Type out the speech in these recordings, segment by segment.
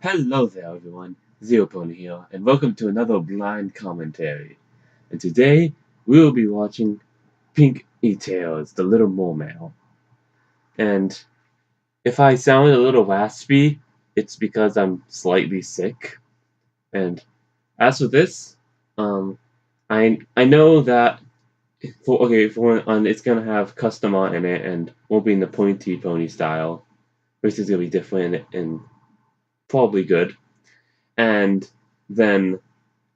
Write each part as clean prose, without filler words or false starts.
Hello there, everyone. Pony here, and welcome to another blind commentary. And today we will be watching Pinkie Tales, the Little Mermare. And if I sound a little raspy, it's because I'm slightly sick. And as for this, I know that it's gonna have custom art in it and won't be in the pointy pony style, which is gonna be different and probably good. And then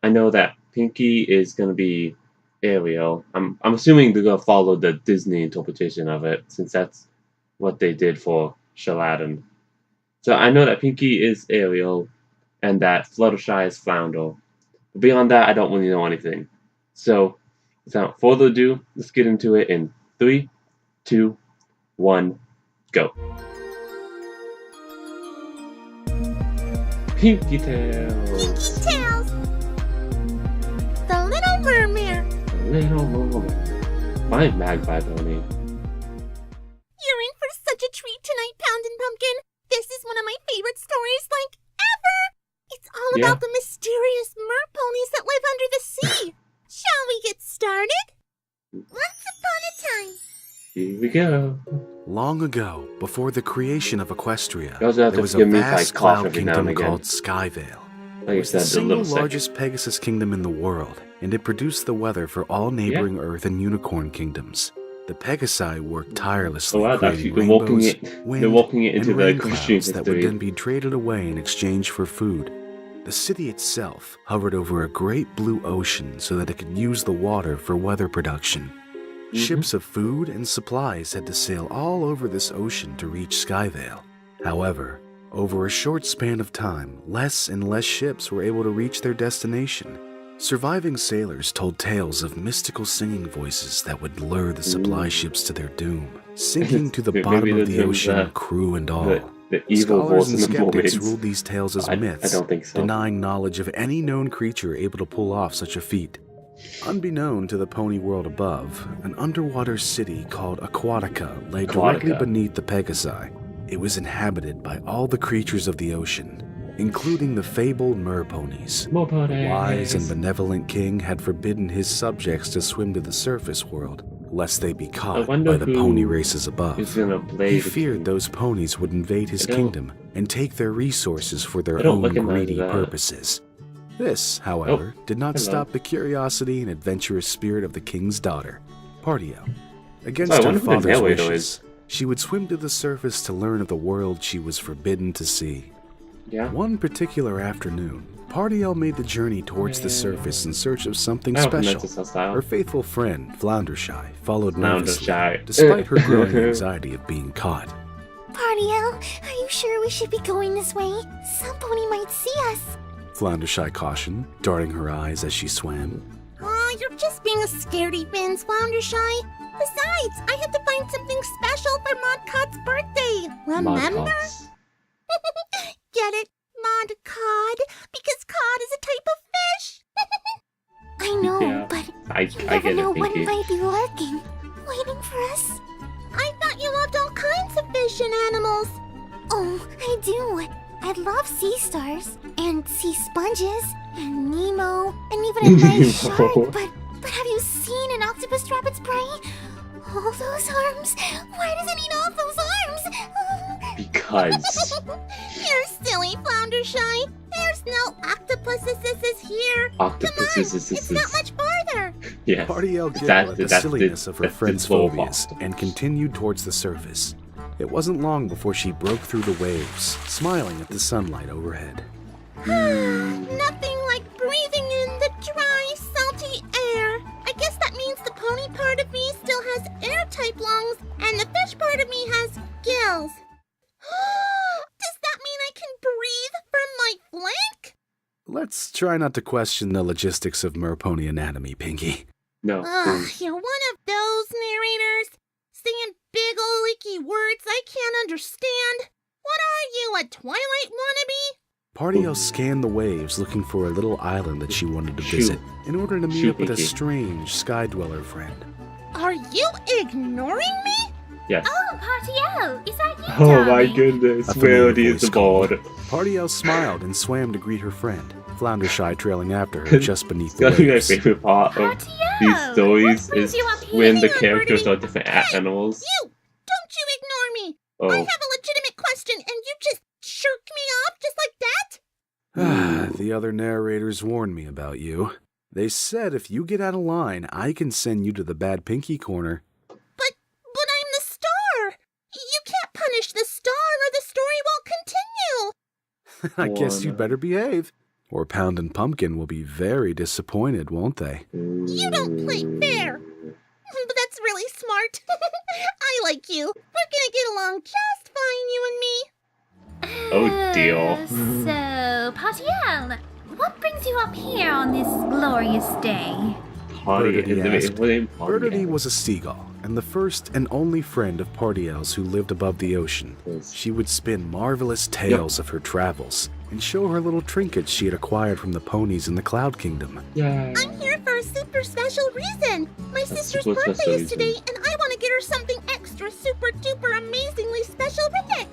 I know that Pinkie is gonna be Ariel. I'm assuming they're gonna follow the Disney interpretation of it, since that's what they did for Aladdin. So I know that Pinkie is Ariel, and that Fluttershy is Flounder. But beyond that, I don't really know anything. So without further ado, let's get into it in 3, 2, 1, go. Pinkie Tales! Pinkie Tales! The Little Mermare! The Little Mermare. My MagpiePony. You're in for such a treat tonight, Poundin' Pumpkin! This is one of my favorite stories, like, ever! It's all about the mysterious mer-ponies that live under the sea! Shall we get started? Once upon a time... Here we go. Long ago, before the creation of Equestria, there was a vast cloud kingdom called Skyvale. It was the single largest Pegasus kingdom in the world, and it produced the weather for all neighboring Earth and Unicorn kingdoms. The Pegasi worked tirelessly, creating rainbows, wind, and rain clouds that would then be traded away in exchange for food. The city itself hovered over a great blue ocean so that it could use the water for weather production. Ships of food and supplies had to sail all over this ocean to reach Skyvale. However, over a short span of time, less and less ships were able to reach their destination. Surviving sailors told tales of mystical singing voices that would lure the supply ships to their doom, sinking to the bottom of the ocean, crew and all. The evil Scholars and voice in the skeptics voice. ruled these tales as myths, I don't think so. denying knowledge of any known creature able to pull off such a feat. Unbeknown to the pony world above, an underwater city called Aquatica lay directly beneath the Pegasi. It was inhabited by all the creatures of the ocean, including the fabled mer-ponies. The wise and benevolent king had forbidden his subjects to swim to the surface world, lest they be caught by the pony races above. He feared those ponies would invade his kingdom and take their resources for their own greedy purposes. This, however, did not stop the curiosity and adventurous spirit of the king's daughter, Partio. Against her father's wishes, she would swim to the surface to learn of the world she was forbidden to see. One particular afternoon, Partio made the journey towards the surface in search of something special. Her faithful friend, Floundershy, followed nervously, despite her growing anxiety of being caught. Partio, are you sure we should be going this way? Some pony might see us. Floundershy cautioned, darting her eyes as she swam. Oh, you're just being a scaredy fins, Floundershy. Besides, I have to find something special for Modcod's birthday. Remember? Get it? Modcod? Because cod is a type of fish. I know, but you never know what might be lurking, waiting for us. I thought you loved all kinds of fish and animals. Oh, I do. I love sea stars, and sea sponges, and Nemo, and even a nice shark, but have you seen an octopus trap its prey? All those arms! Why does it need all those arms? Because... You're silly, Floundershy. There's no octopuses here. Octopuses. It's not much farther. Yes. Partio giggled at the silliness of her friend's phobias and continued towards the surface. It wasn't long before she broke through the waves, smiling at the sunlight overhead. Nothing like breathing in the dry, salty air. I guess that means the pony part of me still has air-type lungs, and the fish part of me has gills. Does that mean I can breathe from my flank? Let's try not to question the logistics of mer-pony anatomy, Pinkie. No. You're one of those narrators, saying big ol' leaky words I can't understand. What are you, a Twilight wannabe? Partio scanned the waves looking for a little island that she wanted to visit in order to meet up with a strange sky dweller friend. Are you ignoring me? Yes. Oh, Partiel, is that you, Oh my darling? goodness, A familiar Rarity is voice called. aboard. Partiel smiled and swam to greet her friend, Floundershy trailing after her just beneath It's the gotta be my waves. favorite part of these Partiel, stories what brings is you up here? when the Hang on, characters Birdie. are different animals. You! Don't you ignore me! I Oh, have a legitimate question, and you just shirked me off just like that? The other narrators warned me about you. They said if you get out of line, I can send you to the bad Pinkie corner. But I'm the star! You can't punish the star or the story won't continue! I guess One. you'd better behave. Or Pound and Pumpkin will be very disappointed, won't they? You don't play fair! But that's really smart. I like you. We're gonna get along just fine, you and me. Oh, dear. So, Partiel, what brings you up here on this glorious day? Party. Birdie asked. Birdie Birdie was a seagull, and the first and only friend of Partiel's who lived above the ocean. She would spin marvelous tales of her travels, and show her little trinkets she had acquired from the ponies in the Cloud Kingdom. Yeah. I'm here for a super special reason. My sister's super birthday special is today, reason. and I want to get her something extra super duper amazingly special for Nick.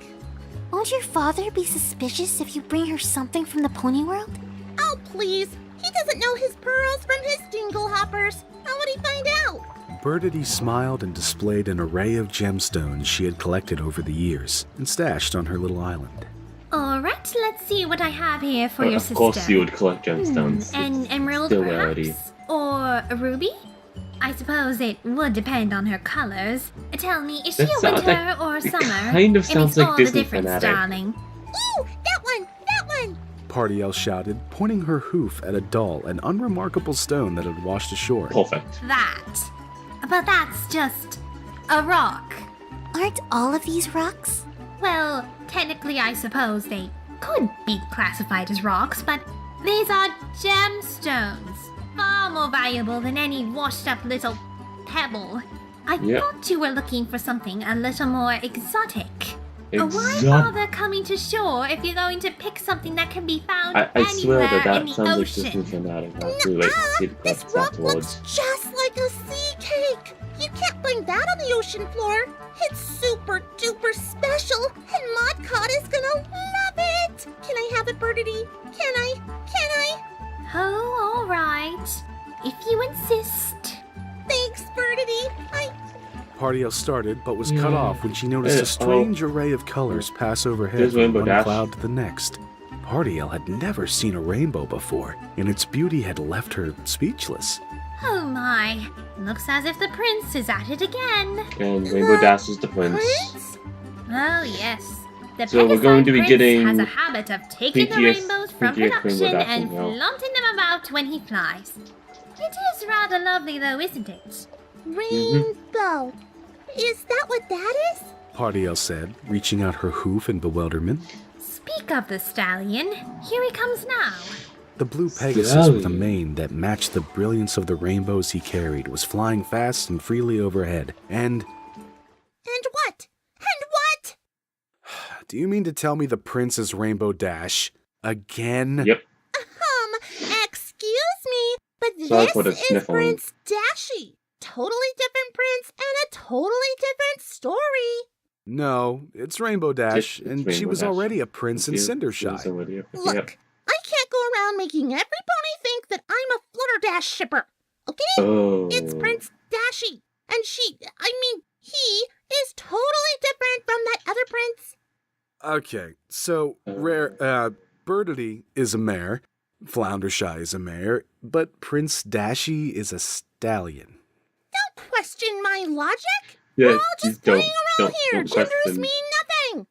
Won't your father be suspicious if you bring her something from the pony world? Oh, please. He doesn't know his pearls from his dingle hoppers. How would he find out? Birdie smiled and displayed an array of gemstones she had collected over the years and stashed on her little island. Alright, let's see what I have here for your Of sister. course you would collect gemstones. An emerald, Still perhaps? Rarity. Or a ruby? I suppose it would depend on her colors. Tell me, is she That a sounds winter like- or a it summer? kind of It sounds makes like all Disney the difference, fanatic. darling. Ooh, that one! That one! Partiel shouted, pointing her hoof at a dull and unremarkable stone that had washed ashore. Perfect. That. But that's just a rock. Aren't all of these rocks? Well, technically I suppose they could be classified as rocks, but these are gemstones. Far more valuable than any washed up little pebble. I Yep. thought you were looking for something a little more exotic. Why Exotic. bother coming to shore if you're going to pick something that can be found I anywhere swear that in the sounds like ocean? Disney fanatic. I have to wait to see the This clips rock afterwards. looks just like a sea cake. You can't find that on the ocean floor. It's super duper special, and Modcot is gonna love it. Can I have it, Birdie? Can I? Oh, all right. If you insist. Thanks, Birdie. Partiel started, but was cut off when she noticed a strange array of colors pass overhead There's from Rainbow one Dash. cloud to the next. Partiel had never seen a rainbow before, and its beauty had left her speechless. Oh my. Looks as if the prince is at it again. And Rainbow Dash is the prince. Oh, yes. The So we're Pegasi going to be prince getting has a habit of taking the Pinkie as- rainbows from Pinkie as production Rainbow and Dashing out. flaunting them about when he flies. It is rather lovely, though, isn't it? Rainbow. Is that what that is? Partiel said, reaching out her hoof in bewilderment. Speak of the stallion. Here he comes now. The blue Pegasus with a mane that matched the brilliance of the rainbows he carried was flying fast and freely overhead, and... And what? And what? Do you mean to tell me the prince is Rainbow Dash? Again? Yep. Excuse me, but Sorry for the this is sniffling. Prince Dashy. Totally different prince and a totally different story. No, it's Rainbow Dash, It's and she Rainbow was Dash. already a prince in Cindershy. Look, Yep. I can't go around making every pony think that I'm a Flutterdash shipper. Okay? Oh. It's Prince Dashy. And he is totally different from that other prince. Okay, so Birdie is a mare, Floundershy is a mare, but Prince Dashy is a stallion. Don't question my logic. Yeah, We're all just playing around here. don't Genders question. mean nothing.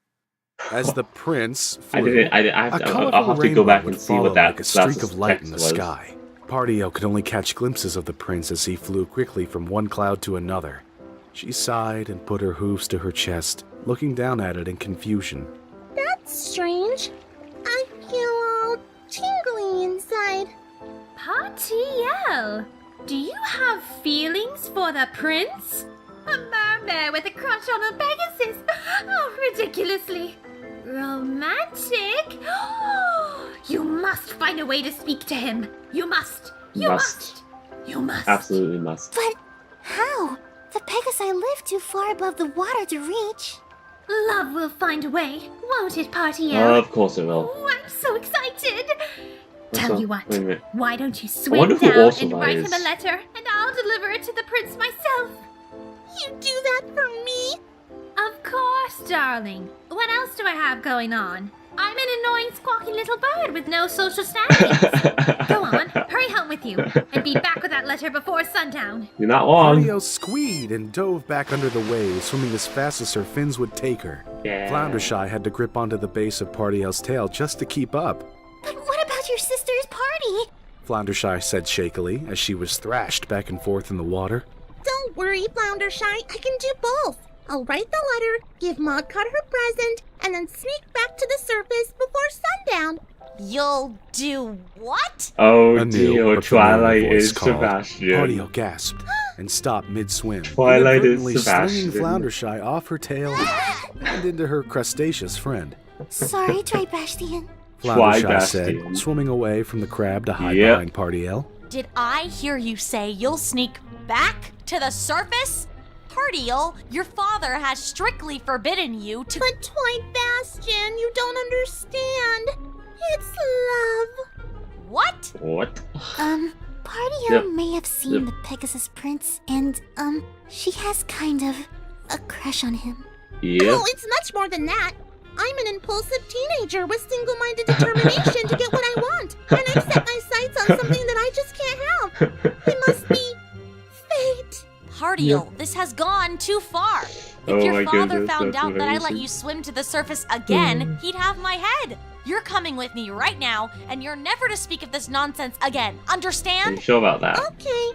As the prince I flew, didn't. a I'll colorful have to rainbow go back would and see follow what that like a streak last of light in text the was. sky. Partiel could only catch glimpses of the prince as he flew quickly from one cloud to another. She sighed and put her hoofs to her chest, looking down at it in confusion. That's strange. I feel all tingly inside. Partiel, do you have feelings for the prince? A mermare with a crush on a Pegasus? Oh, ridiculously romantic. You must find a way to speak to him. You must. You Must. must. You must. Absolutely must. But how? The Pegasi live too far above the water to reach. Love will find a way, won't it, Party Of course it will. Oh, I'm so excited. Tell Also, you what, wait a minute. why don't you I swim wonder who down also and write him is. a letter, and I'll deliver it to the prince myself. You do that for me? Of course, darling. What else do I have going on? I'm an annoying squawking little bird with no social standing. Go on, hurry home with you, and be back with that letter before sundown. You're not long. Party El squeed and dove back under the waves, swimming as fast as her fins would take her. Yeah. Floundershy had to grip onto the base of Party El's tail just to keep up. But what about your sister's party? Floundershy said shakily as she was thrashed back and forth in the water. Don't worry, Floundershy. I can do both. I'll write the letter, give Modcot her present, and then sneak back to the surface before sundown. You'll do what? Oh A new dear, but familiar Twilight voice is called. Sebastian. Party El gasped and stopped mid-swim, Twilight is inadvertently slinging Sebastian. Floundershy off her tail and into her crustaceous friend. Sorry, Tribastian. Floundershy said, Twibastian. swimming away from the crab to hide Yep. behind Party El. Did I hear you say you'll sneak back to the surface? Party-el, your father has strictly forbidden you to— But Twibastian, you don't understand. It's love. What? What? Party Yep. may have seen Yep. the Pegasus Prince, and, she has kind of a crush on him. Yep. Oh, it's much more than that. I'm an impulsive teenager with single-minded determination to get what I want, and I've set my sights on something that I just can't have. It must be fate. Party-el, this has gone too far. If Oh your my father goodness, found that's out that I let amazing. you swim to the surface again, he'd have my head. You're coming with me right now, and you're never to speak of this nonsense again. Are Understand? you sure about that? Okay,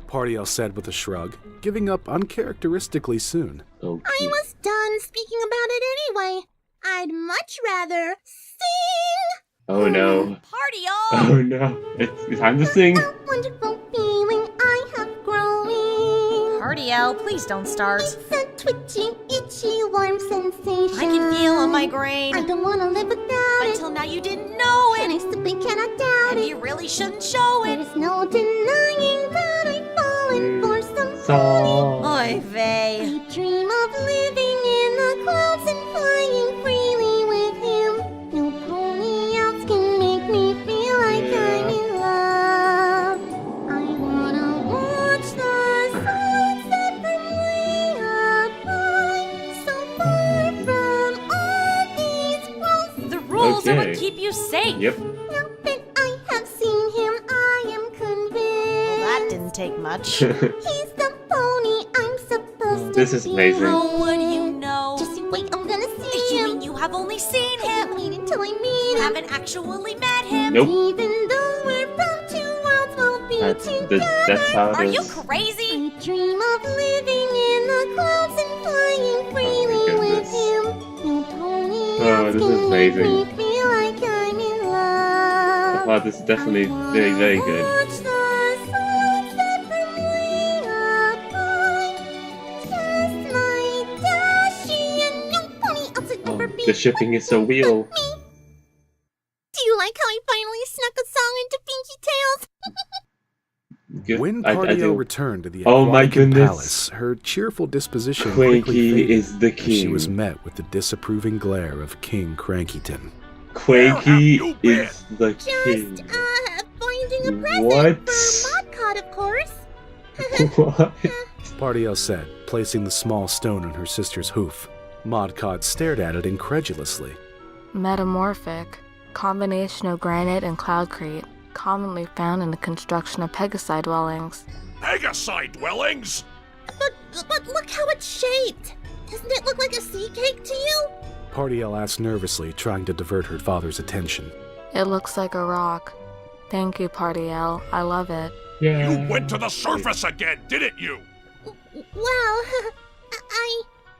Party El said with a shrug, giving up uncharacteristically soon. Okay. I was done speaking about it anyway. I'd much rather sing. Oh no. Party-el! Oh no. It's time to sing. A wonderful feeling I have growing. Party-el, please don't start. It's a twitchy, itchy, warm sensation. I can feel a migraine. I don't want to live without it. Until now you didn't know And I it. simply cannot doubt And it. you really shouldn't show it. There's no denying that I've fallen for some Song. Oy vey. I dream of living in the clouds and flying freely with him. No pony else can make me feel like I'm in love. I wanna watch the sunset from way up high, so far from all these worlds. The rules are what Okay. keep you safe. Yep. Now that I have seen him, I am convinced. That didn't take much. He's the pony I'm supposed This to is be. amazing. How would you know? Just you wait, I'm gonna see You him. mean you have only seen I him? can't wait until I You meet him. haven't actually met him? Nope. Even though we're from two worlds, we'll be That's how Are it you is. crazy? I dream of living in the clouds and flying freely with goodness. him. No pony Oh, else this is can make amazing. me feel like I'm in love. Wow, this is definitely very, very good. Watch the sunset from way up high. Just my dashy and no pony else would Oh, ever be. the shipping is so real. Do you like how I finally snuck a song into Pinkie Tales? Good. When I Party El do. returned to the Oh my Aquatic goodness. Palace, her cheerful disposition quickly Quakey faded is the as she was king. met with the disapproving glare of King Crankyton. Quakey is the Just, king. finding a present What? for Modcot, of course. What? Party El said, placing the small stone on her sister's hoof. Modcod stared at it incredulously. Metamorphic, combination of granite and cloudcrete, commonly found in the construction of Pegasi dwellings. Pegasi dwellings? But look how it's shaped. Doesn't it look like a sea cake to you? Party El asked nervously, trying to divert her father's attention. It looks like a rock. Thank you, Party L. I love it. Yeah. You went to the surface again, didn't you? Well,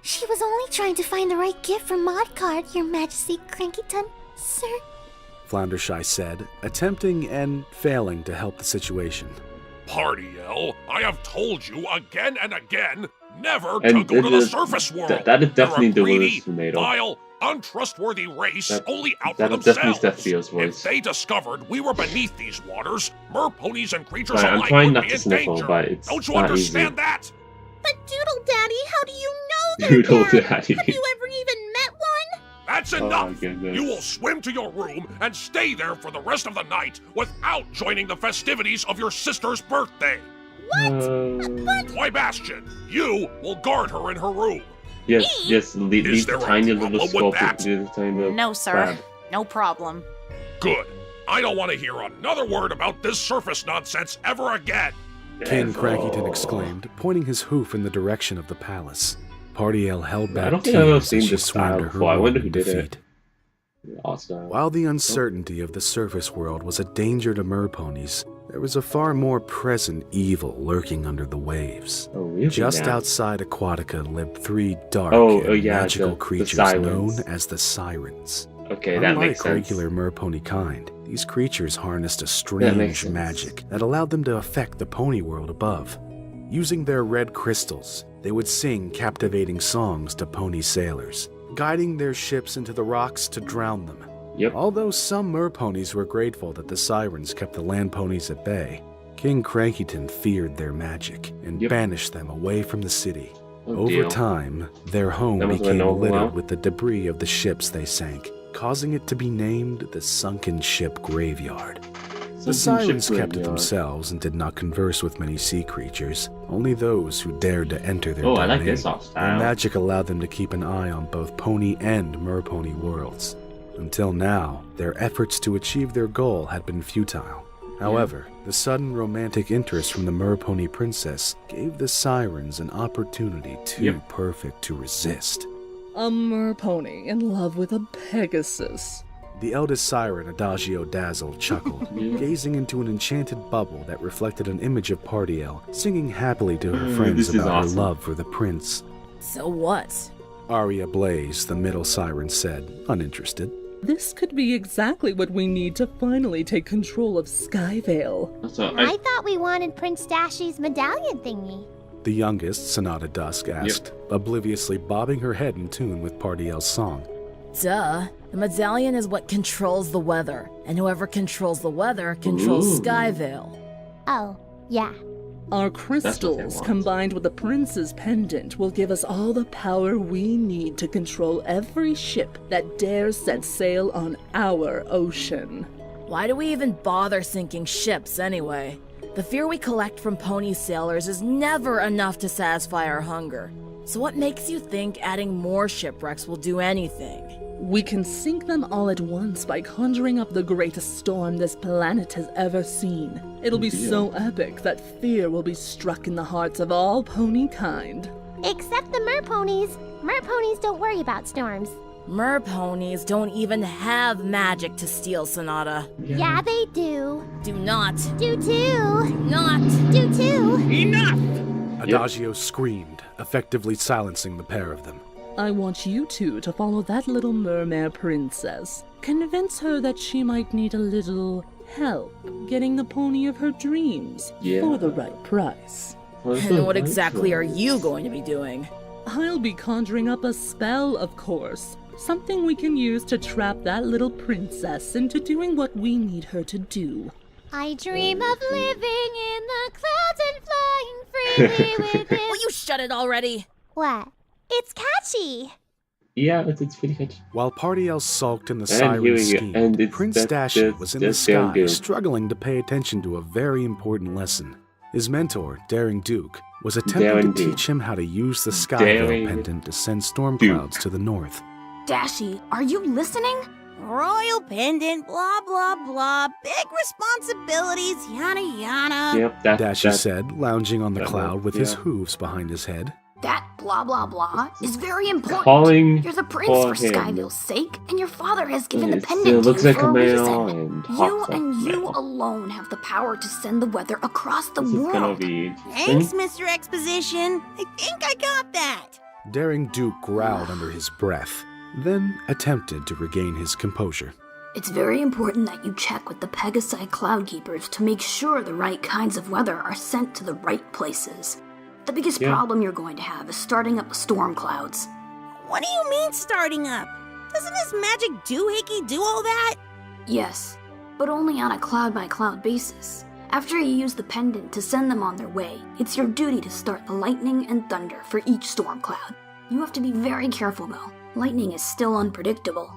She was only trying to find the right gift for Modcard, Your Majesty Crankyton, sir. Floundershy said, attempting and failing to help the situation. Party-el, I have told you again and again, never to And go to the the- surface world. that is definitely They're a greedy, Delilah's tomato. vile, untrustworthy race, That- only out that for is definitely themselves. Steph-Theo's voice. If they discovered we were beneath these waters, mer-ponies and creatures Sorry, I'm alike trying would not be to in sniffle, danger. but it's Don't you not understand easy. that? But Doodle Daddy, how do you know they're Doodle bad? Daddy. Have you ever even met one? That's Oh, enough! my goodness. You will swim to your room and stay there for the rest of the night without joining the festivities of your sister's birthday. Why, Bastion, you will guard her in her room. Yes, leave Is the there a tiny little problem with sculpture that? to do the tiny little No, sir. crab. No problem. Good. I don't want to hear another word about this surface nonsense ever again. King Yes, Crankyton oh. exclaimed, pointing his hoof in the direction of the palace. Party L held I back don't think I've ever tears seen as she this swam style to her before. I room wonder in who did it. defeat. Awesome. While the uncertainty of the surface world was a danger to mer-ponies, there was a far more present evil lurking under the waves. Oh, really? Just now? outside Aquatica lived 3 dark Oh, and yeah, magical the creatures sirens. known as the sirens. Okay, that Unlike makes sense. regular mer-pony kind, these creatures harnessed a makes strange sense. magic that allowed them to affect the pony world above. Using their red crystals, they would sing captivating songs to pony sailors, guiding their ships into the rocks to drown them. Yep. Although some mer-ponies were grateful that the sirens kept the land ponies at bay, King Crankyton feared their magic and Yep. banished them away from the city. Oh, Over deal. time, their home That must have became been littered overwhelmed. with the debris of the ships they sank, causing it to be named the Sunken Ship Graveyard. The sirens kept to themselves and did not converse with many sea creatures, only those who dared to enter their Oh, I domain. like this art Their style. magic allowed them to keep an eye on both pony and mer-pony worlds. Until now, their efforts to achieve their goal had been futile. However, the sudden romantic interest from the mer-pony princess gave the sirens an opportunity too perfect to resist. A mer-pony in love with a Pegasus. The eldest siren, Adagio Dazzle, chuckled, gazing into an enchanted bubble that reflected an image of Party L, singing happily to her friends this is about awesome. her love for the prince. So what? Aria Blaze, the middle siren, said, uninterested. This could be exactly what we need to finally take control of Skyvale. So, I thought we wanted Prince Dashy's medallion thingy. The youngest, Sonata Dusk, asked, obliviously bobbing her head in tune with Party L's song. Duh. The medallion is what controls the weather, and whoever controls the weather controls Skyvale. Oh, yeah. Our they crystals, want. combined with the prince's pendant, will give us all the power we need to control every ship that dares set sail on our ocean. Why do we even bother sinking ships anyway? The fear we collect from pony sailors is never enough to satisfy our hunger. So what makes you think adding more shipwrecks will do anything? We can sink them all at once by conjuring up the greatest storm this planet has ever seen. It'll be so epic that fear will be struck in the hearts of all pony kind. Except the mer-ponies. Mer-ponies don't worry about storms. Mer-ponies don't even have magic to steal, Sonata. Yeah, they do. Do not. Do too. Do not. Do too. Adagio screamed, effectively silencing the pair of them. I want you two to follow that little Mermare princess. Convince her that she might need a little help getting the pony of her dreams for the right price. And what exactly are you going to be doing? I'll be conjuring up a spell, of course. Something we can use to trap that little princess into doing what we need her to do. I dream of living in the clouds and flying freely with him. Will you shut it already? What? It's catchy. Yeah, it's pretty catchy. While Party L sulked in the And siren hearing it, scheme, and it's- Prince that's- Dashy was in the that's damn sky, good. struggling to pay attention to a very important lesson. His mentor, Daring Duke, was attempting Daring to Duke. teach him how to use the Skyvale Daring pendant to send storm Duke. clouds to the north. Dashy, are you listening? Royal pendant, blah, blah, blah. Big responsibilities, yada, yada. Yep, Dashy that's said, lounging on the that cloud one, with his yeah. hooves behind his head. That blah blah blah is very important. calling You're the prince for for him. Skyville's sake, and your father has given the It pendant still to looks you like for a a male reason. and You hops and like you male. alone have the power to send the weather across the This is gonna world. be Thanks, interesting. Mr. Exposition. I think I got that. Daring Duke growled under his breath, then attempted to regain his composure. It's very important that you check with the Pegasi Cloudkeepers to make sure the right kinds of weather are sent to the right places. The biggest Yeah. problem you're going to have is starting up the storm clouds. What do you mean starting up? Doesn't his magic doohickey do all that? Yes, but only on a cloud-by-cloud basis. After you use the pendant to send them on their way, it's your duty to start the lightning and thunder for each storm cloud. You have to be very careful though. Lightning is still unpredictable.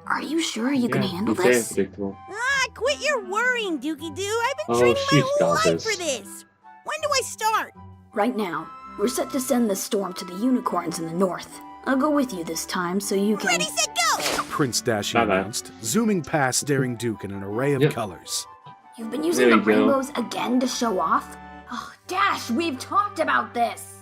Are you sure you can handle this? Unpredictable. Quit your worrying, Dookie Doo. I've been training my whole life for this. When do I start? Right now, we're set to send this storm to the unicorns in the north. I'll go with you this time so you can... Ready, set, go! Prince Dashi announced, zooming past Daring Duke in an array of colors. You've been using the rainbows again to show off? Oh, Dash, we've talked about this!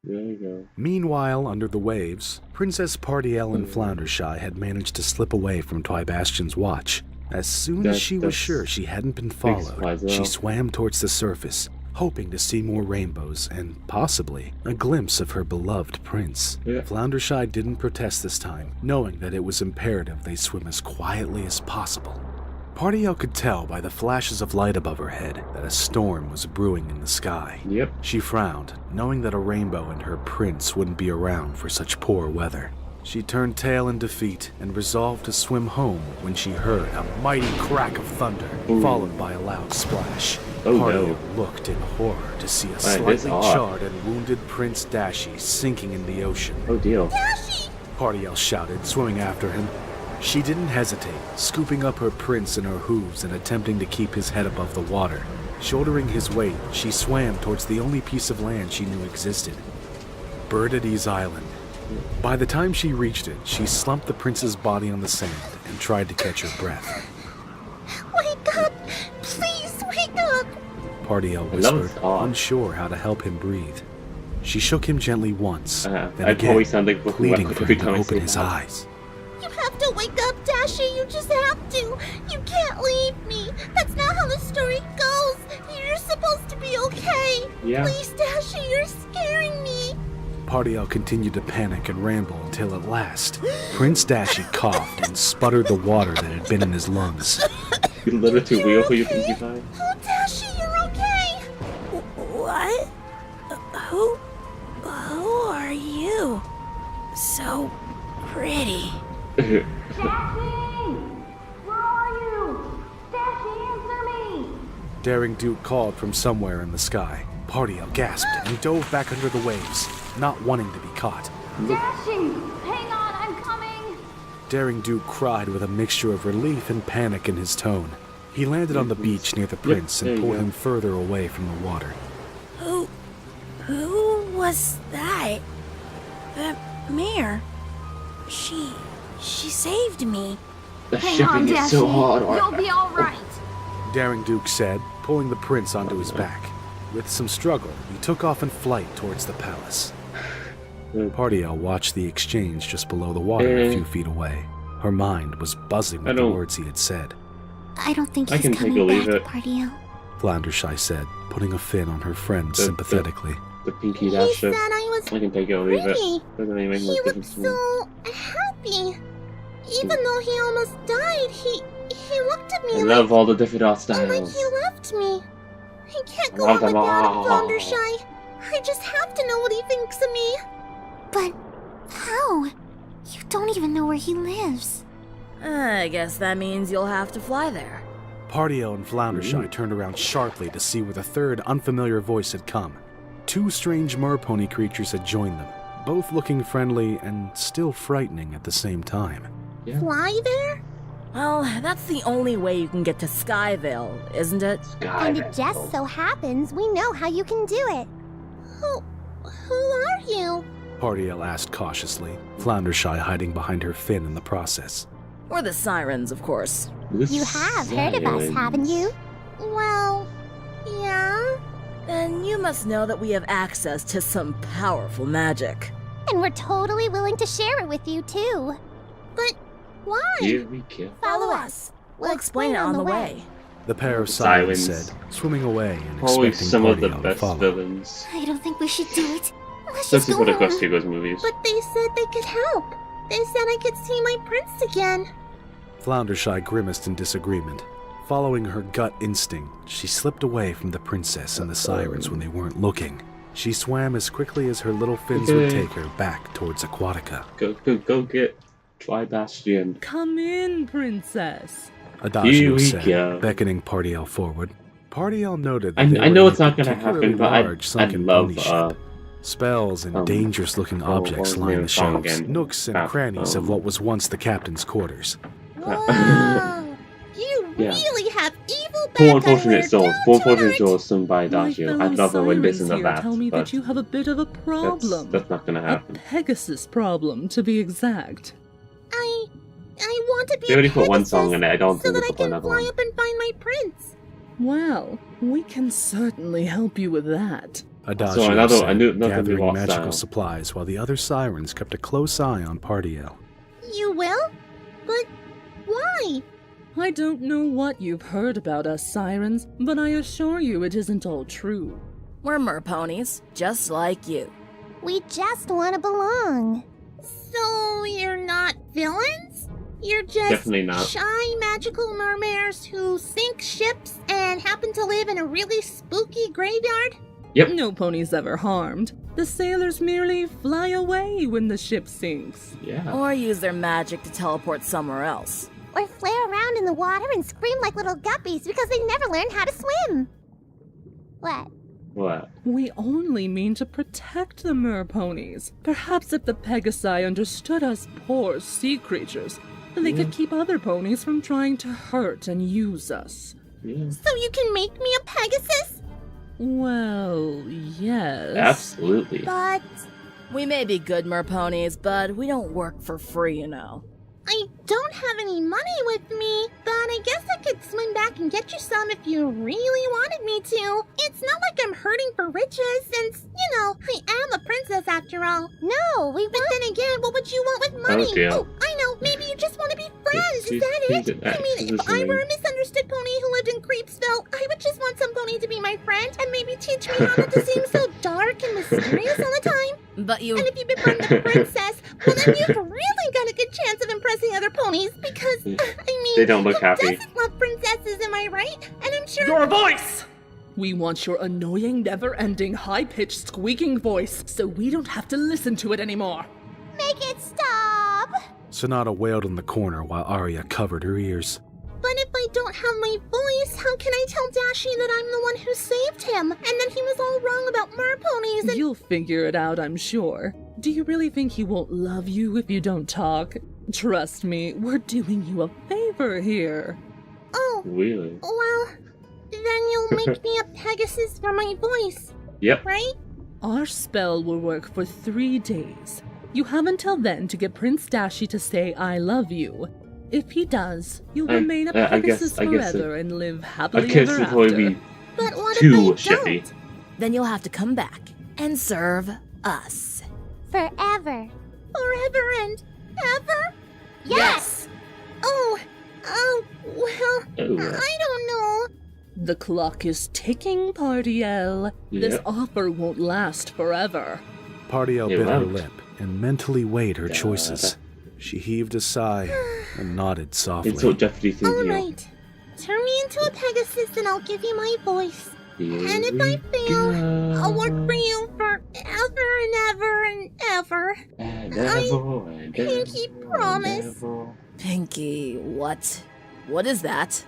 There you go. Meanwhile, under the waves, Princess Partiel and Floundershy had managed to slip away from Twibastion's watch. As soon as she was sure she hadn't been followed, she swam towards the surface, hoping to see more rainbows and, possibly, a glimpse of her beloved prince. Floundershy didn't protest this time, knowing that it was imperative they swim as quietly as possible. Partiel could tell by the flashes of light above her head that a storm was brewing in the sky. She frowned, knowing that a rainbow and her prince wouldn't be around for such poor weather. She turned tail in defeat and resolved to swim home when she heard a mighty crack of thunder, followed by a loud splash. Partiel looked in horror to see a slightly charred and wounded Prince Dashi sinking in the ocean. Dashi! Partiel shouted, swimming after him. She didn't hesitate, scooping up her prince in her hooves and attempting to keep his head above the water. Shouldering his weight, she swam towards the only piece of land she knew existed, Bird-at-Ease Island. By the time she reached it, she slumped the prince's body on the sand and tried to catch her breath. Wake up! Please wake up! Partiel whispered, unsure how to help him breathe. She shook him gently once, then again, pleading for him to open his eyes. You have to wake up, Dashi. You just have to. You can't leave me. That's not how the story goes. You're supposed to be okay. Please, Dashi, you're scaring me. Partiel continued to panic and ramble until at last, Prince Dashi coughed and sputtered the water that had been in his lungs. You little too real for your Pinkie Pie? Oh, Dashi, you're okay. What? Who are you? So pretty. Dashi! Where are you? Dashi, answer me! Daring Duke called from somewhere in the sky. Partiel gasped and dove back under the waves, not wanting to be caught. Dashi! Hang on, I'm coming! Daring Duke cried with a mixture of relief and panic in his tone. He landed on the beach near the prince and pulled him further away from the water. Who was that? The mare. She saved me. Hang on, Dashi. So hard, you'll be all right. Daring Duke said, pulling the prince onto his back. With some struggle, he took off in flight towards the palace. Partiel watched the exchange just below the water a few feet away. Her mind was buzzing with the words he had said. I don't think he's coming back, Partiel. Floundershy said, putting a fin on her friend sympathetically. The Pinkie Dash He said I was can take it or leave it. Doesn't really make He much was difference to me. so happy. Even though he almost died, he looked at me I love all the different art styles. like he left me. I can't go on without him, Floundershy. I just have to know what he thinks of me. But how? You don't even know where he lives. I guess that means you'll have to fly there. Partiel and Floundershy turned around sharply to see where the third unfamiliar voice had come. Two strange mer-pony creatures had joined them, both looking friendly and still frightening at the same time. Fly there? Well, that's the only way you can get to Skyvale, isn't it? And it just so happens we know how you can do it. Who are you? Partiel asked cautiously, Floundershy hiding behind her fin in the process. We're the sirens, of course. You have heard of us, haven't you? Well, yeah. Then you must know that we have access to some powerful magic. And we're totally willing to share it with you, too. But why? Here we go. Follow us. We'll explain it on the way. The pair of sirens said, swimming away and Always expecting some of the Partiel to best follow. villains. I don't think we should do it. Let's This just is go what a home. Ghost Goes movies. But they said they could help. They said I could see my prince again. Floundershy grimaced in disagreement. Following her gut instinct, she slipped away from the princess and the sirens when they weren't looking. She swam as quickly as her little fins would take her back towards Aquatica. Go get Twibastion. Come in, princess. Adagio Here we said, go. beckoning Partiel forward. Party L noted that I know it's not gonna happen, but I'd love spells and dangerous-looking objects line the shelves, nooks and crannies of what was once the captain's quarters. Whoa! You really have evil back. Poor unfortunate souls. Poor unfortunate souls sung by Adagio. I'd love it when this isn't that. Tell me but that you have a bit of a problem. That's not gonna happen. A Pegasus problem, to be exact. I want to be. They already put one song in it. I don't so think that they I could put can another fly one. up and find my prince. Well, we can certainly help you with that. Adagio said, gathering magical supplies while the other sirens kept a close eye on Party L. You will? But why? I don't know what you've heard about us sirens, but I assure you it isn't all true. We're mer-ponies, just like you. We just want to belong. So you're not villains? You're just Definitely not. shy magical mermares who sink ships and happen to live in a really spooky graveyard? Yep. No ponies ever harmed. The sailors merely fly away when the ship sinks. Yeah. Or use their magic to teleport somewhere else. Or flare around in the water and scream like little guppies because they never learned how to swim. What? We only mean to protect the mer-ponies. Perhaps if the Pegasi understood us poor sea creatures, then they could keep other ponies from trying to hurt and use us. Yeah. So you can make me a Pegasus? Well, yes. Absolutely. But We may be good mer-ponies, but we don't work for free, you know. I don't have any money with me, but I guess I could swim back and get you some if you really wanted me to. It's not like I'm hurting for riches, since, you know, I am a princess after all. No, we But then again, what would you want with money? Oh, dear. I know, maybe you just want to be friends, is that it? I mean, if I were a misunderstood pony who lived in Creepsville, I would just want some pony to be my friend and maybe teach me how not to seem so dark and mysterious all the time. But you... And if you befriend the princess, well then you've really got a good chance of impressing other ponies because, I mean, They don't look who happy. doesn't love princesses, am I right? And I'm sure... Your voice! We want your annoying, never-ending, high-pitched, squeaking voice so we don't have to listen to it anymore. make it stop. Sonata wailed in the corner while Arya covered her ears. But if I don't have my voice, how can I tell Dashi that I'm the one who saved him? And that he was all wrong about mer-ponies and... You'll figure it out, I'm sure. Do you really think he won't love you if you don't talk? Trust me, we're doing you a favor here. Oh, Really? well, then you'll make me a Pegasus for my voice, Yep. right? Our spell will work for 3 days. You have until then to get Prince Dashi to say I love you. If he does, you'll remain a Pegasus forever and live happily ever it'll after. probably be But what too if I don't? shippy. Then you'll have to come back and serve us. Forever. Forever and ever? Yes! Oh, well, Oh. I don't know. The clock is ticking, Party L. This Yep. offer won't last forever. Party L It bit her won't. lip and mentally weighed her choices. She heaved a sigh and nodded softly. It's what Jeopardy thinks All you. right. Turn me into a Pegasus and I'll give you my voice. Here And if we I fail, go. I'll work for you forever and ever and ever. And I- ever and Pinkie, ever promise. and ever. Pinkie, what? What is that?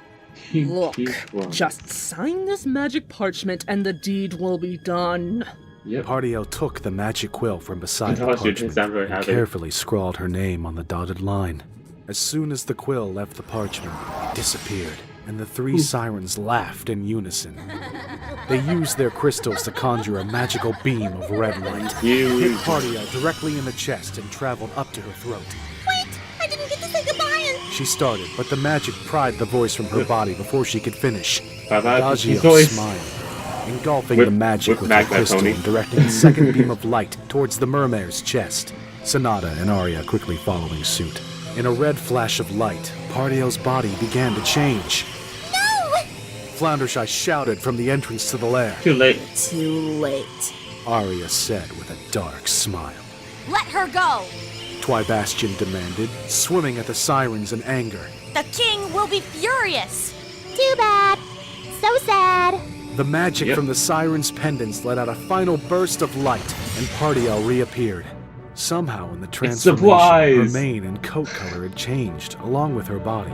Look, Pinkie promise. just sign this magic parchment and the deed will be done. Yep. Party L took the magic quill from beside the Oh, she didn't parchment sound very and happy. carefully scrawled her name on the dotted line. As soon as the quill left the parchment, it disappeared, and the 3 sirens laughed in unison. They used their crystals to conjure a magical beam of red light. You- Hit Party L directly in the chest and traveled up to her throat. Wait, I didn't get to say goodbye and... She started, but the magic pried the voice from her body before she could finish. Bye-bye, Adagio Pinkie's voice. smiled, engulfing With- the magic with with her MagpiePony. crystal and directing the second beam of light towards the mermare's chest. Sonata and Arya quickly following suit. In a red flash of light, Party L's body began to change. No! Floundershy shouted from the entrance to the lair. Too late. Too late. Arya said with a dark smile. Let her go! Twybastian demanded, swimming at the sirens in anger. The king will be furious! Too bad. So sad. The magic Yep. from the sirens' pendants let out a final burst of light, and Party L reappeared. Somehow in the transformation, surprise! her mane and coat color had changed, along with her body.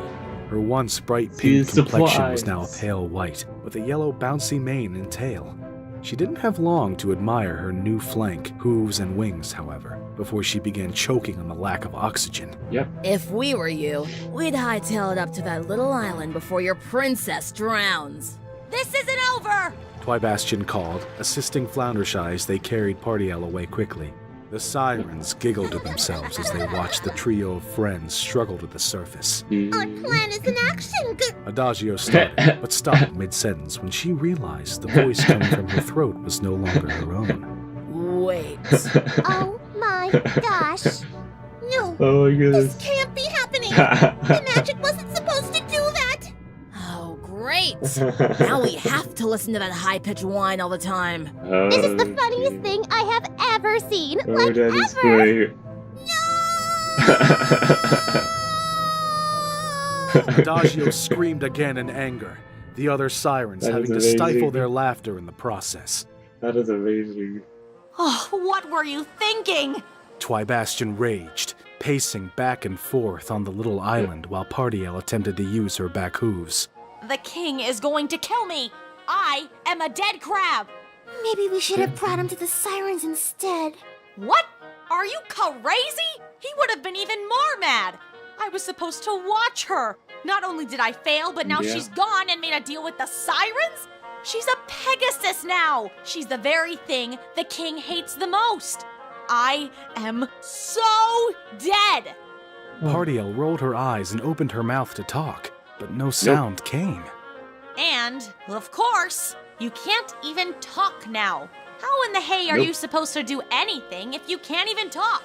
Her once bright She pink is complexion was now a surprised. pale white, with a yellow bouncy mane and tail. She didn't have long to admire her new flank, hooves, and wings, however, before she began choking on the lack of oxygen. Yep. If we were you, we'd hightail it up to that little island before your princess drowns. This isn't over! Twybastian called, assisting Floundershy as they carried Partiel away quickly. The sirens giggled to themselves as they watched the trio of friends struggle to the surface. Our plan is in action. Adagio started, but stopped mid-sentence when she realized the voice coming from her throat was no longer her own. Wait. Oh my gosh. No, Oh my goodness. this can't be happening. The magic wasn't supposed to do that. Oh, great! Now we have to listen to that high-pitched whine all the time. Oh, This is the funniest thing I have ever seen. Oh, Like, that is ever. great. Adagio screamed again in anger, the other sirens That having to is stifle amazing. their laughter in the process. That is amazing. Oh, what were you thinking? Twybastian raged, pacing back and forth on the little island while Partiel attempted to use her back hooves. The king is going to kill me. I am a dead crab. Maybe we should have brought him to the sirens instead. What? Are you crazy? He would have been even more mad. I was supposed to watch her. Not only did I fail, but now Yeah. she's gone and made a deal with the sirens? She's a Pegasus now. She's the very thing the king hates the most. I am so dead. Partiel rolled her eyes and opened her mouth to talk, but no sound came. And, of course, you can't even talk now. How in the hay are Nope. you supposed to do anything if you can't even talk?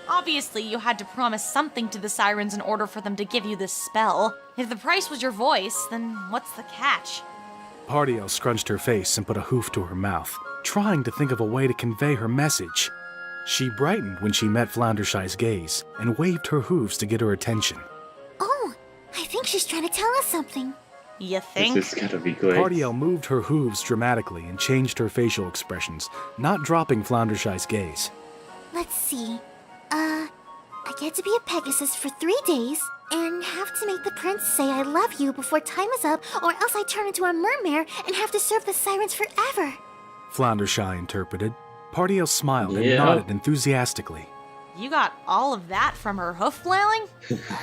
Obviously, you had to promise something to the sirens in order for them to give you this spell. If the price was your voice, then what's the catch? Partiel scrunched her face and put a hoof to her mouth, trying to think of a way to convey her message. She brightened when she met Floundershy's gaze and waved her hooves to get her attention. Oh, I think she's trying to tell us something. You think? This is gonna be great. Partiel moved her hooves dramatically and changed her facial expressions, not dropping Floundershy's gaze. Let's see. I get to be a Pegasus for 3 days and have to make the prince say I love you before time is up, or else I turn into a mermare and have to serve the sirens forever. Floundershy interpreted. Partiel smiled and Yeah. nodded enthusiastically. You got all of that from her hoof flailing?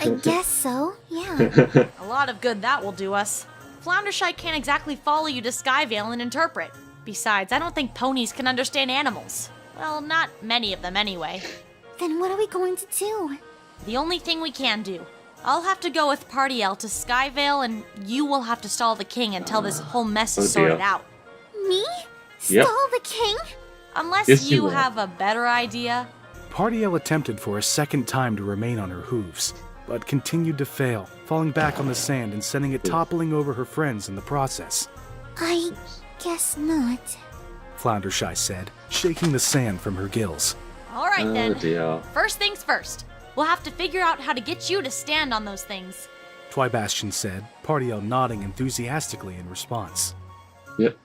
I guess so, yeah. A lot of good that will do us. Floundershy can't exactly follow you to Skyvale and interpret. Besides, I don't think ponies can understand animals. Well, not many of them anyway. Then what are we going to do? The only thing we can do. I'll have to go with Partiel to Skyvale, and you will have to stall the king until this whole mess is Oh dear. sorted out. Me? Yep. Stall the king? Unless Yes, you you will. have a better idea. Partiel attempted for a second time to remain on her hooves, but continued to fail, falling back on the sand and sending it toppling over her friends in the process. I guess not. Floundershy said, shaking the sand from her gills. All right, Oh then. dear. First things first. We'll have to figure out how to get you to stand on those things. Twybastian said, Partiel nodding enthusiastically in response. Yep.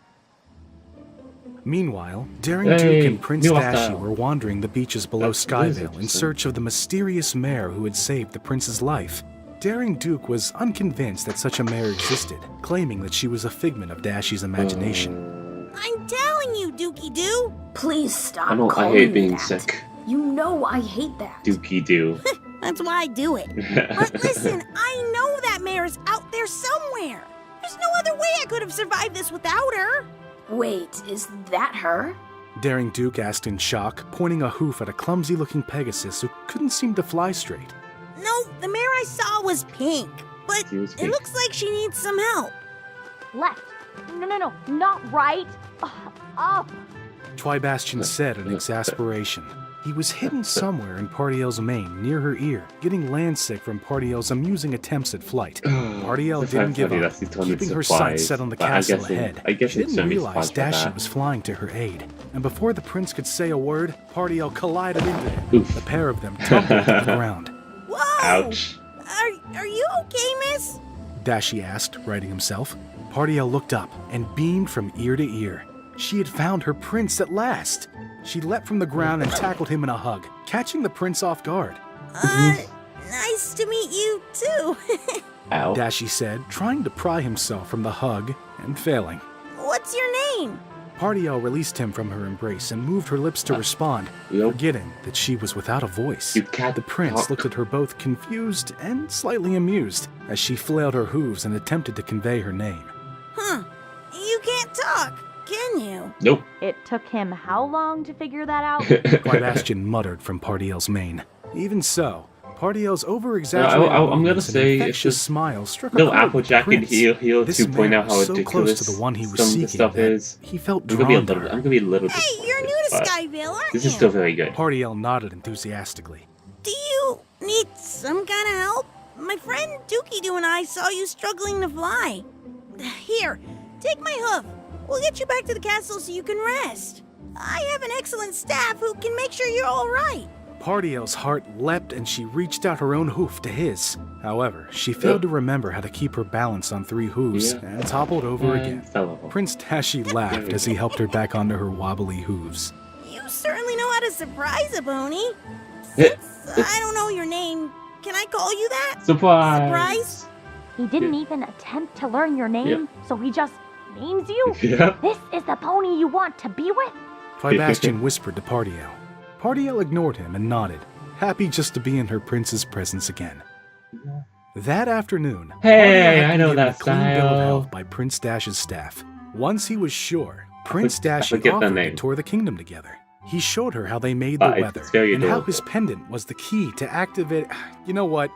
Meanwhile, Daring Hey, Duke and Prince new Dashi style. were wandering the beaches below That is Skyvale in interesting. search of the mysterious mare who had saved the prince's life. Daring Duke was unconvinced that such a mare existed, claiming that she was a figment of Dashi's imagination. I'm telling you, Dookie Doo. Please stop I calling hate me being that. sick. You know I hate that. Dookie doo. That's why I do it. But listen, I know that mare is out there somewhere. There's no other way I could have survived this without her. Wait, is that her? Daring Duke asked in shock, pointing a hoof at a clumsy-looking Pegasus who couldn't seem to fly straight. No, the mare I saw was pink, but She was it pink. looks like she needs some help. Left. No, not right. Up. Twybastian said in exasperation. He was hidden somewhere in Partiel's mane, near her ear, getting landsick from Partiel's amusing attempts at flight. Partiel That's didn't give funny, up, that's the tone of keeping her surprise, sights set on the but castle ahead. I guess She it's didn't gonna be realize surprised by Dashi that. was flying to her aid, and before the prince could say a word, Partiel collided into him. Oof. The pair of them tumbled to the ground. Whoa! Ouch. Are you okay, miss? Dashi asked, righting himself. Partiel looked up and beamed from ear to ear. She had found her prince at last. She leapt from the ground and tackled him in a hug, catching the prince off guard. Nice to meet you, too. Ow. Dashi said, trying to pry himself from the hug and failing. What's your name? Pardiel released him from her embrace and moved her lips to respond, forgetting that she was without a voice. The prince looked at her both confused and slightly amused as she flailed her hooves and attempted to convey her name. Huh. You can't talk, can you? Nope. It took him how long to figure that out? Quabastian muttered from Pardiel's mane. Even so, Pardiel's over-exaggerated I'm gonna say it's just smile struck a little chord with Applejack the and heel This to point man out how was so ridiculous close to the one he was some of the seeking stuff that is. he felt I'm gonna drawn to be a her. little Hey, you're new to but Skyvale, aren't this you? is still very good. Pardiel nodded enthusiastically. Do you need some kind of help? My friend Dookie-Doo and I saw you struggling to fly. Here, take my hoof. We'll get you back to the castle so you can rest. I have an excellent staff who can make sure you're all right. Pardiel's heart leapt and she reached out her own hoof to his. However, she failed to remember how to keep her balance on 3 hooves and toppled over again. Prince Dashi laughed as he helped her back onto her wobbly hooves. You certainly know how to surprise a pony. Since I don't know your name, can I call you that? Surprise! He didn't even attempt to learn your name, so he just names you? Yep. This is the pony you want to be with? Quabastian whispered to Pardiel. Pardiel ignored him and nodded, happy just to be in her prince's presence again. That afternoon, Hey, Pardiel had I been know given that a clean bill of style. health by Prince Dash's staff. Once he was sure, Prince Dashi forget the offered to name. tour the kingdom together. He showed her how they made the It's weather very and how adorable. his pendant was the key to activate. You know what?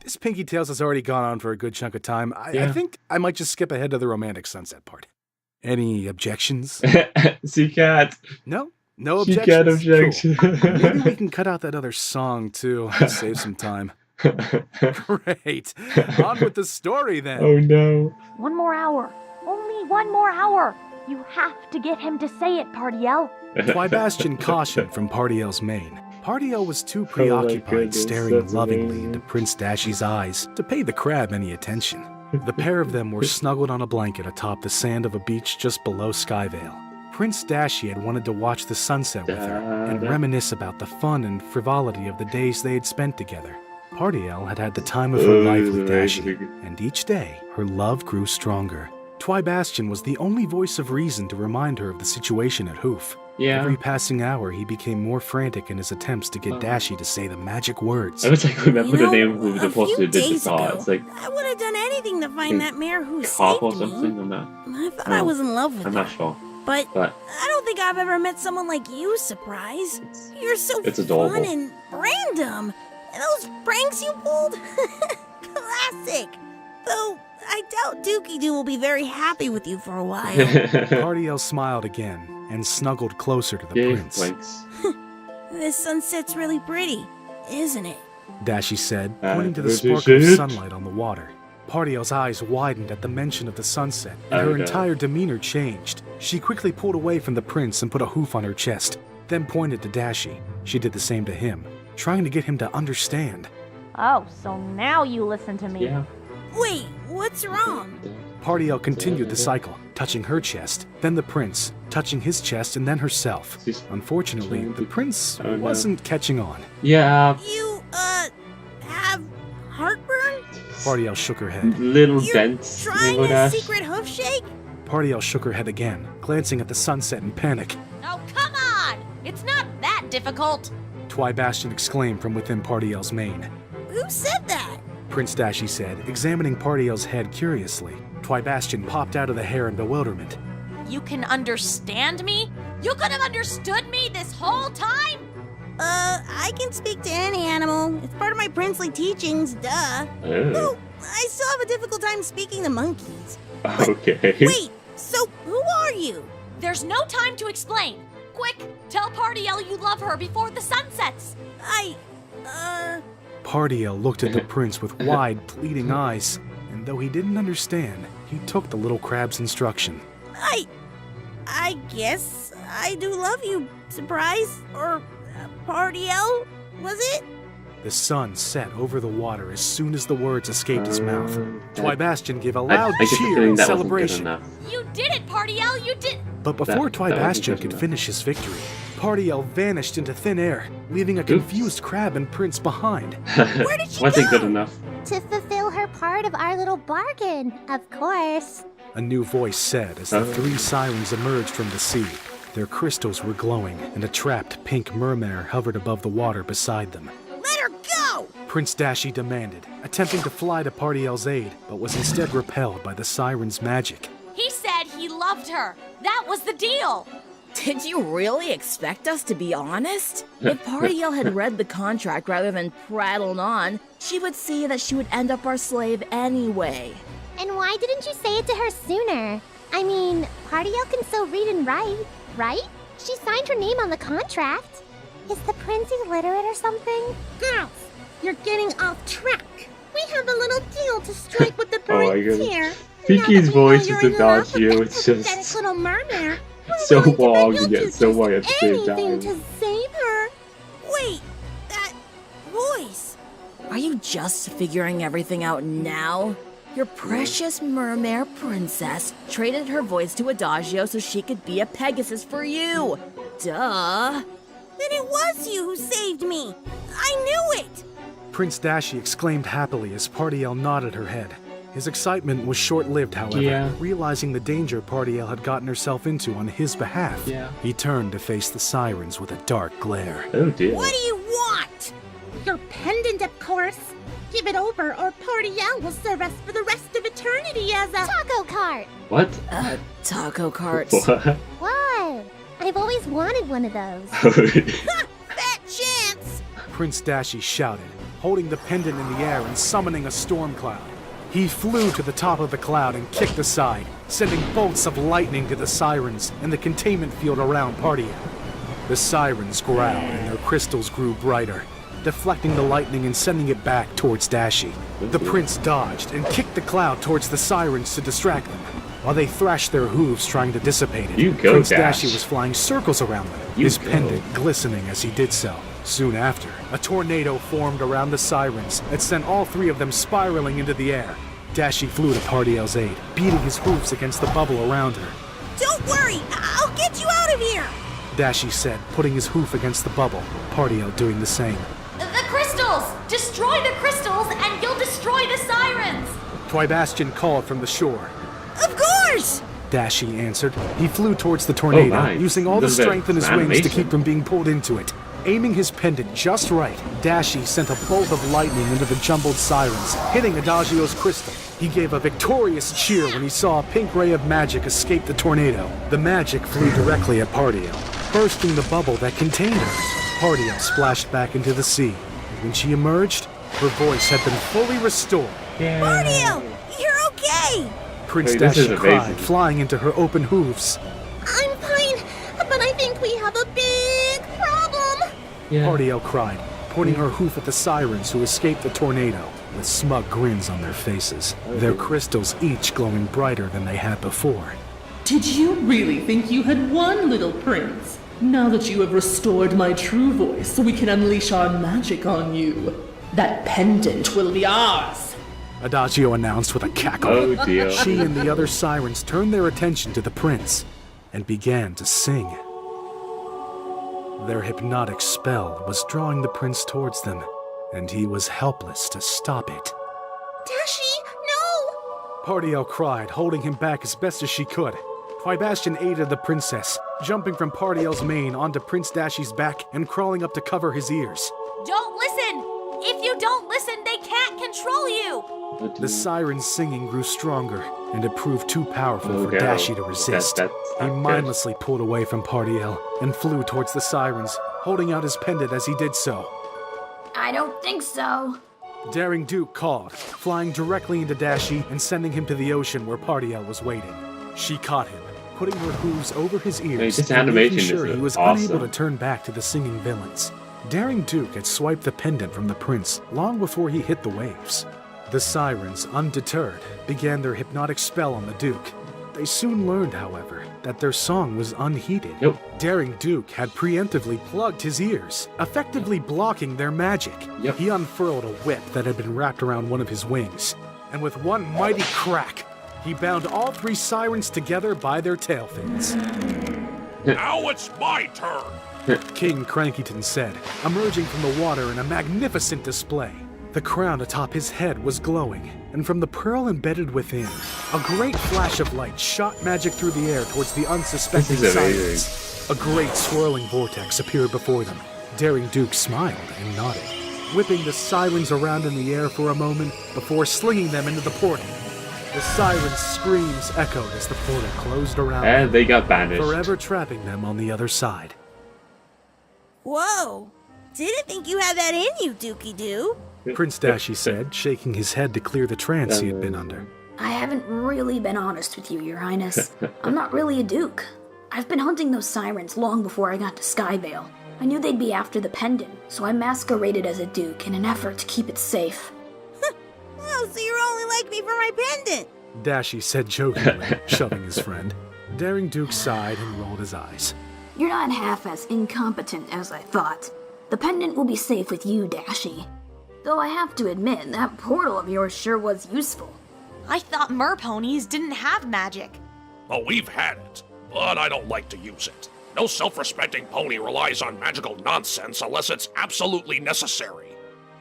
This Pinkie Tales has already gone on for a good chunk of time. I think I might just skip ahead to the romantic sunset part. Any objections? See, cat. No? No She objections? cat objection. Cool. Maybe we can cut out that other song, too. Save some time. Great. On with the story, then. Oh, no. 1 more hour. Only 1 more hour. You have to get him to say it, Pardiel. Quabastian cautioned from Pardiel's mane. Pardiel was too preoccupied goodness, staring that's lovingly amazing. into Prince Dashi's eyes to pay the crab any attention. The pair of them were snuggled on a blanket atop the sand of a beach just below Skyvale. Prince Dashi had wanted to watch the sunset with her and reminisce about the fun and frivolity of the days they had spent together. Pardiel had had the time of her life with Dashi, and each day her love grew stronger. Twybastian was the only voice of reason to remind her of the situation at Hoof. Yeah. Every passing hour, he became more frantic in his attempts to get Dashi to say the magic words. I was like, remember You the know, name of who the a poster few did the days song. ago, It's like I would have done anything to find that mare who Cop saved or me. something. I'm not. I thought I was in love with I'm her. not sure. But But I don't think I've ever met someone like you, Surprise. You're so it's adorable. fun and random. And those pranks you pulled? Classic. Though I doubt Dookie-Doo will be very happy with you for a while. Pardiel smiled again and snuggled closer to the Yay, prince. thanks. This sunset's really pretty, isn't it? Dashi said, pointing to the British sparkle of it. sunlight on the water. Pardiel's eyes widened at the mention of the sunset, and her Okay. entire demeanor changed. She quickly pulled away from the prince and put a hoof on her chest, then pointed to Dashi. She did the same to him, trying to get him to understand. Oh, so now you listen to me. Yeah. Wait, what's wrong? Pardiel continued the cycle, touching her chest, then the prince, touching his chest, and then herself. Unfortunately, the prince Oh, no. wasn't catching on. Yeah. You, have heartburn? Pardiel shook her head. Little You're dents. trying Rainbow a Dash. secret hoof shake? Pardiel shook her head again, glancing at the sunset in panic. Oh, come on! It's not that difficult. Twybastian exclaimed from within Pardiel's mane. Who said that? Prince Dashi said, examining Pardiel's head curiously. Twybastian popped out of the hair in bewilderment. You can understand me? You could have understood me this whole time? I can speak to any animal. It's part of my princely teachings, duh. Oh. Though, I still have a difficult time speaking to monkeys. Okay. Wait, so who are you? There's no time to explain. Quick, tell Pardiel you love her before the sun sets. Pardiel looked at the prince with wide, pleading eyes, and though he didn't understand, he took the little crab's instruction. I guess I do love you, Surprise. Or, Pardiel, was it? The sun set over the water as soon as the words escaped his mouth. that- Twybastian gave a I loud get the cheer feeling in that wasn't good celebration. enough. You did it, Pardiel, you did. But before That wasn't Twybastian good could enough. finish his victory, Pardiel vanished into thin air, leaving a confused crab and prince behind. Where did she Wasn't go? good enough. To fulfill her part of our little bargain, of course. A new voice said as the three sirens emerged from the sea. Their crystals were glowing, and a trapped pink mermare hovered above the water beside them. Let her go! Prince Dashi demanded, attempting to fly to Pardiel's aid, but was instead repelled by the siren's magic. He said he loved her. That was the deal. Did you really expect us to be honest? If Pardiel had read the contract rather than prattled on, she would see that she would end up our slave anyway. And why didn't you say it to her sooner? I mean, Pardiel can still read and write, right? She signed her name on the contract. Is the prince illiterate or something? Girls, you're getting off track. We have a little deal to strike with the prince here. Pinkie's voice is Adagio. It's just little mermare. so long and yet so white at the same time. To save her. Wait, that voice. Are you just figuring everything out now? Your precious Mermare princess traded her voice to Adagio so she could be a Pegasus for you. Duh. Then it was you who saved me. I knew it. Prince Dashi exclaimed happily as Pardiel nodded her head. His excitement was short-lived, however. Realizing the danger Pardiel had gotten herself into on his behalf, he turned to face the sirens with a dark glare. Oh dear. What do you want? Your pendant, of course. Give it over, or Pardiel will serve us for the rest of eternity as a taco cart. What? Taco carts. What? What? I've always wanted one of those. Fat chance! Prince Dashi shouted, holding the pendant in the air and summoning a storm cloud. He flew to the top of the cloud and kicked aside, sending bolts of lightning to the sirens and the containment field around Pardiel. The sirens growled and their crystals grew brighter, deflecting the lightning and sending it back towards Dashi. The prince dodged and kicked the cloud towards the sirens to distract them, while they thrashed their hooves trying to dissipate it. Prince Dashi was flying circles around them, his pendant glistening as he did so. Soon after, a tornado formed around the sirens and sent all three of them spiraling into the air. Dashi flew to Pardiel's aid, beating his hoofs against the bubble around her. Don't worry, I'll get you out of here! Dashi said, putting his hoof against the bubble, Pardiel doing the same. The crystals! Destroy the crystals and you'll destroy the sirens! Twybastian called from the shore. Of course! Dashi answered. He flew towards the tornado, using all the strength in his wings to keep from being pulled into it. Aiming his pendant just right, Dashi sent a bolt of lightning into the jumbled sirens, hitting Adagio's crystal. He gave a victorious cheer when he saw a pink ray of magic escape the tornado. The magic flew directly at Pardiel, bursting the bubble that contained her. Pardiel splashed back into the sea. When she emerged, her voice had been fully restored. Pardiel, you're okay! Prince Dashi cried, flying into her open hooves. I'm fine, but I think we have a big problem. Pardiel cried, pointing her hoof at the sirens who escaped the tornado, with smug grins on their faces, their crystals each glowing brighter than they had before. Did you really think you had won, little prince? Now that you have restored my true voice, we can unleash our magic on you. That pendant will be ours. Adagio announced with a cackle. Oh dear. She and the other sirens turned their attention to the prince and began to sing. Their hypnotic spell was drawing the prince towards them, and he was helpless to stop it. Dashi, no! Pardiel cried, holding him back as best as she could. Twybastian aided the princess, jumping from Pardiel's mane onto Prince Dashi's back and crawling up to cover his ears. Don't listen! If you don't listen, they can't control you! The siren's singing grew stronger, and it proved too powerful for Dashi to resist. He mindlessly pulled away from Pardiel and flew towards the sirens, holding out his pendant as he did so. I don't think so. Daring Duke called, flying directly into Dashi and sending him to the ocean where Pardiel was waiting. She caught him, putting her hooves over his ears and making sure he was unable to turn back to the singing villains. Daring Duke had swiped the pendant from the prince long before he hit the waves. The sirens, undeterred, began their hypnotic spell on the Duke. They soon learned, however, that their song was unheeded. Daring Duke had preemptively plugged his ears, effectively blocking their magic. He unfurled a whip that had been wrapped around one of his wings, and with one mighty crack, he bound all three sirens together by their tail fins. Now it's my turn! King Crankyton said, emerging from the water in a magnificent display. The crown atop his head was glowing, and from the pearl embedded within, a great flash of light shot magic through the air towards the unsuspecting sirens. A great swirling vortex appeared before them. Daring Duke smiled and nodded, whipping the sirens around in the air for a moment before slinging them into the portal. The sirens' screams echoed as the portal closed around them, and they got banished, forever trapping them on the other side. Whoa! Didn't think you had that in you, Dookie Doo. Prince Dashi said, shaking his head to clear the trance he had been under. I haven't really been honest with you, Your Highness. I'm not really a duke. I've been hunting those sirens long before I got to Skyvale. I knew they'd be after the pendant, so I masqueraded as a duke in an effort to keep it safe. Oh, so you're only like me for my pendant? Dashi said jokingly, shoving his friend. Daring Duke sighed and rolled his eyes. You're not half as incompetent as I thought. The pendant will be safe with you, Dashi. Though I have to admit, that portal of yours sure was useful. I thought mer-ponies didn't have magic. Oh, we've had it, but I don't like to use it. No self-respecting pony relies on magical nonsense unless it's absolutely necessary.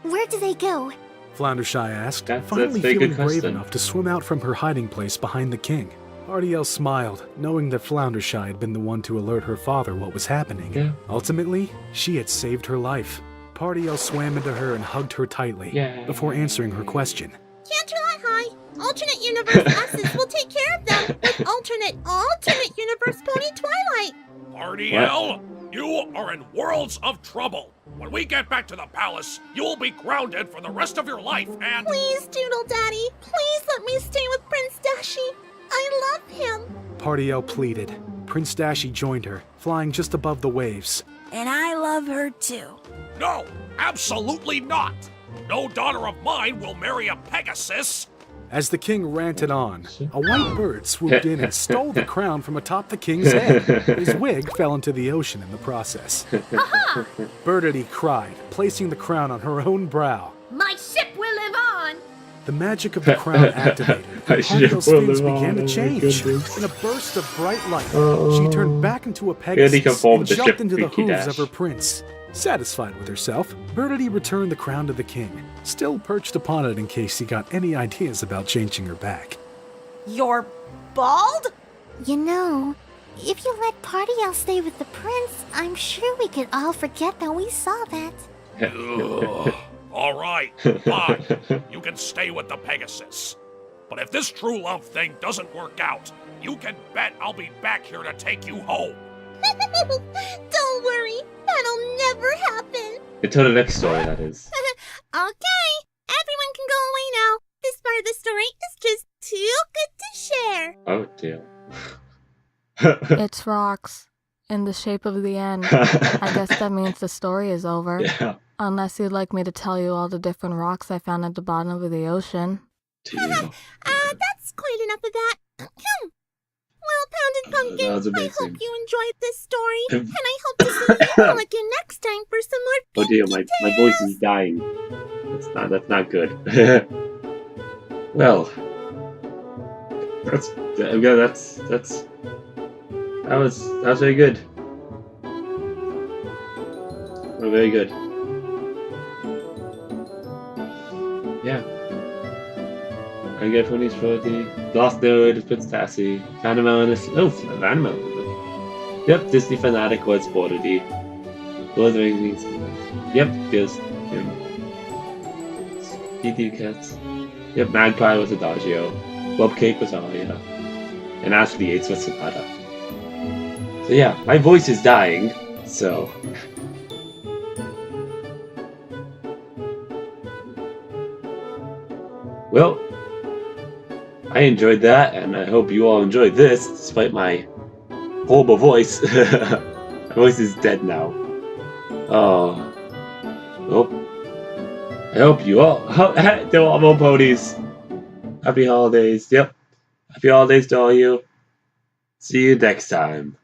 Where do they go? Floundershy asked, That's finally very feeling good brave question. enough to swim out from her hiding place behind the king. Artiel smiled, knowing that Floundershy had been the one to alert her father what was happening. Yeah. Ultimately, she had saved her life. Partiel swam into her and hugged her tightly, before answering her question. Canterlot High, alternate universe S's will take care of them with alternate universe Pony Twilight. Artiel, you are in worlds of trouble. When we get back to the palace, you'll be grounded for the rest of your life and— Please, Doodle Daddy, please let me stay with Prince Dashi. I love him. Partiel pleaded. Prince Dashi joined her, flying just above the waves. And I love her too. No, absolutely not. No daughter of mine will marry a Pegasus. As the king ranted on, a white bird swooped in and stole the crown from atop the king's head. His wig fell into the ocean in the process. Birdity cried, placing the crown on her own brow. My ship will live on! The magic of the crown activated, and Partiel's fins began to change. In a burst of bright light, she turned back into a Pegasus and jumped into the hooves of her prince. Satisfied with herself, Birdity returned the crown to the king, still perched upon it in case he got any ideas about changing her back. You're bald? You know, if you let Partiel stay with the prince, I'm sure we could all forget that we saw that. All right, fine. You can stay with the Pegasus. But if this true love thing doesn't work out, you can bet I'll be back here to take you home. Don't worry, that'll never happen. Until the next story, that is. Okay, everyone can go away now. This part of the story is just too good to share. Oh dear. It's rocks. In the shape of the end. I guess that means the story is over. Yeah. Unless you'd like me to tell you all the different rocks I found at the bottom of the ocean. That's quite enough of that. Well, Pounded Pumpkin, I hope you enjoyed this story, and I hope to see you all again next time for some more Oh dear, my voice is dying. That's not good. Well, that was very good. Oh, very good. Yeah. I get ponies for the Lost Node, Prince Tassie, Vanimo. Yep, Disney Fanatic was Borderdy. Lord of the Rings. Yep, there's him. DD Cats. Yep, Magpie was Adagio. Bob Cake was Aria. And Ashley Yates was Sakata. So yeah, my voice is dying, so... Well, I enjoyed that, and I hope you all enjoyed this, despite my horrible voice. My voice is dead now. Oh. I hope you all... There are more ponies. Happy holidays. Yep. Happy holidays to all you. See you next time.